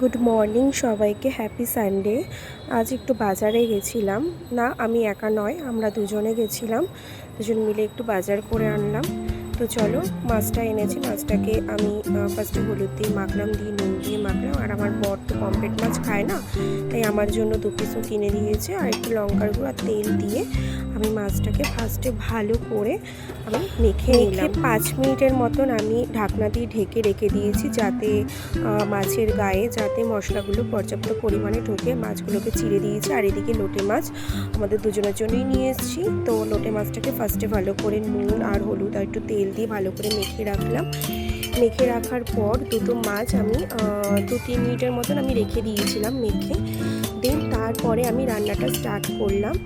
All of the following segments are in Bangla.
গুড মর্নিং সবাইকে, হ্যাপি সানডে। আজ একটু বাজারে গেছিলাম, না আমি একা নয়, আমরা দুজনে গেছিলাম, দুজন মিলে একটু বাজার করে আনলাম। তো চলো, মাছটা এনেছি, মাছটাকে আমি ফার্স্টে হলুদ দিয়ে মাখলাম, দিয়ে নুন দিয়ে মাখলাম। আর আমার বর তো পমফ্রেট মাছ খায় না, তাই আমার জন্য 2 পিসও কিনে দিয়েছে। আর একটু লঙ্কার গুঁড়ো আর তেল দিয়ে আমি মাছটাকে ফার্স্টে ভালো করে আমি মেখে 5 মিনিটের মতন আমি ঢাকনা দিয়ে ঢেকে রেখে দিয়েছি, যাতে মাছের গায়ে যাতে মশলাগুলো পর্যাপ্ত পরিমাণে ঢোকে। মাছগুলোকে চিড়ে দিয়েছি। আর এদিকে লোটে মাছ আমাদের দুজনের জন্যই নিয়ে এসেছি। তো লোটে মাছটাকে ফার্স্টে ভালো করে নুন আর হলুদ আর একটু তেল দিয়ে ভালো করে মেখে রাখলাম। মেখে রাখার পর দুটো মাছ আমি 2-3 মিনিটের মতন আমি রেখে দিয়েছিলাম মেখে। দেন তারপরে আমি রান্নাটা স্টার্ট করলাম।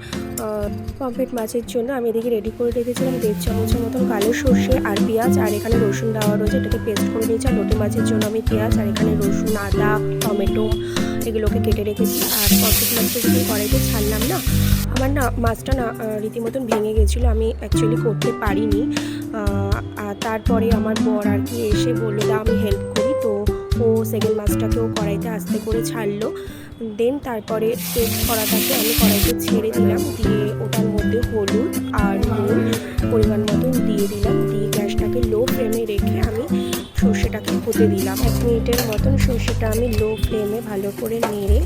পমফ্রেট মাছের জন্য আমি এদিকে রেডি করে রেখেছিলাম 1.5 চামচের মতন কালো সর্ষে আর পেঁয়াজ, আর এখানে রসুন দেওয়া রয়েছে, এটাকে পেস্ট করে নিয়েছি। আর লোটে মাছের জন্য আমি পেঁয়াজ আর এখানে রসুন, আদা, টমেটো এগুলোকে কেটে রেখেছি। আর পমফ্রেট মাছটা যখন কড়াইতে ছাড়লাম না, আমার না মাছটা না রীতিমতন ভেঙে গেছিলো, আমি অ্যাকচুয়ালি করতে পারিনি। তারপরে আমার বর আর কি এসে বললো দা আমি হেল্প করি, তো ও সেকেন্ড মাছটাকেও কড়াইতে আস্তে করে ছাড়লো। দেন তারপরে পেস্ট করাটাকে আমি কড়াইতে ছেড়ে দিলাম, দিয়ে ওটার মধ্যে হলুদ আর নুন পরিমাণ মতন দিয়ে দিলাম, দিয়ে গ্যাসটাকে লো ফ্লেমে রেখে আমি সর্ষেটাকে হতে দিলাম। 1 মিনিটের মতন সর্ষেটা আমি লো ফ্লেমে ভালো করে নেড়ে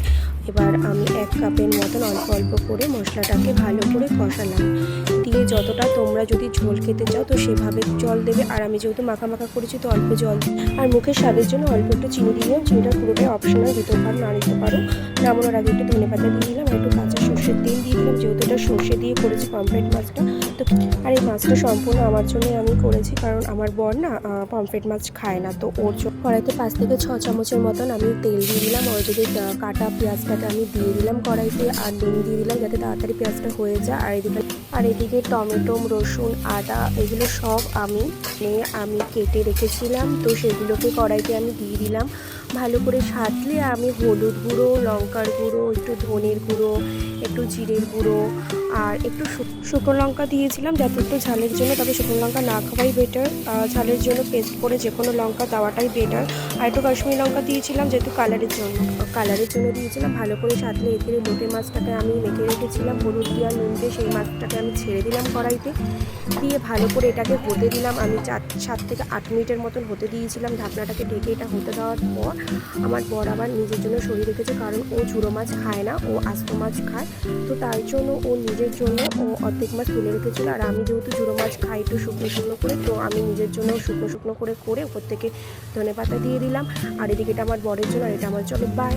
এবার আমি 1 কাপের মতন অল্প অল্প করে মশলাটাকে ভালো করে কষালাম। দিয়ে যতটা তোমরা যদি ঝোল খেতে চাও তো সেভাবে জল দেবে। আর আমি যেহেতু মাখা মাখা করেছি তো অল্প জল। আর মুখের স্বাদের জন্য অল্প একটু চিনি দিলাম, চিনিটা পুরোটাই অপশনাল, দিতে পারো না দিতে পারো। নামানোর আগে একটু ধনেপাতা দিয়ে দিলাম, আর একটু কাঁচা সর্ষের তেল দিয়ে দিলাম, যেহেতু এটা সর্ষে দিয়ে করেছি পমফ্রেট মাছটা। তো আর এই মাছটা সম্পূর্ণ আমার জন্যই আমি করেছি, কারণ আমার বর না পমফ্রেট মাছ খায় না, তো ওর জন্য কড়াইতে 5 থেকে 6 চামচের মতন আমি তেল দিয়ে দিলাম। আর যদি কাটা পেঁয়াজটাকে আমি দিয়ে দিলাম কড়াইতে, আর নুন দিয়ে দিলাম যাতে তাড়াতাড়ি পেঁয়াজটা হয়ে যায়। আর এদিকে টমেটো, রসুন, আদা এগুলো সব আমি কেটে রেখেছিলাম, তো সেগুলোকে কড়াইতে আমি দিয়ে দিলাম। ভালো করে সাঁতলে আমি হলুদ গুঁড়ো, লঙ্কার গুঁড়ো, একটু ধনের গুঁড়ো, একটু জিরের গুঁড়ো আর একটু শুকনো লঙ্কা দিয়েছিলাম যাতে একটু ঝালের জন্য, তবে শুকনো লঙ্কা না খাওয়াই বেটার, ঝালের জন্য পেস্ট করে যে কোনো লঙ্কা দেওয়াটাই বেটার। আর একটু কাশ্মীরি লঙ্কা দিয়েছিলাম যেহেতু কালারের জন্য দিয়েছিলাম। ভালো করে সাঁতলে এতে লোটে মাছটাকে আমি মেখে রেখেছিলাম হলুদ দিয়ে আর নুন দিয়ে, সেই মাছটাকে আমি ছেড়ে দিলাম কড়াইতে, দিয়ে ভালো করে এটাকে হতে দিলাম। আমি 7 থেকে 8 মিনিটের মতন হতে দিয়েছিলাম ঢাকনাটাকে ঢেকে। এটা হতে দেওয়ার পর আমার বর আবার নিজের জন্য সরিয়ে রেখেছে, কারণ ও ঝুড়ো মাছ খায় না, ও আস্ত মাছ খায়, তো তার জন্য ও নিজের জন্য ও অর্ধেক মাছ তুলে রেখেছিলো। আর আমি যেহেতু ঝুড়ো মাছ খাই একটু শুকনো শুকনো করে, তো আমি নিজের জন্য শুকনো শুকনো করে উপর থেকে ধনেপাতা দিয়ে দিলাম। আর এদিকে এটা আমার বরের জন্য, আর এটা আমার জন্য। বাই।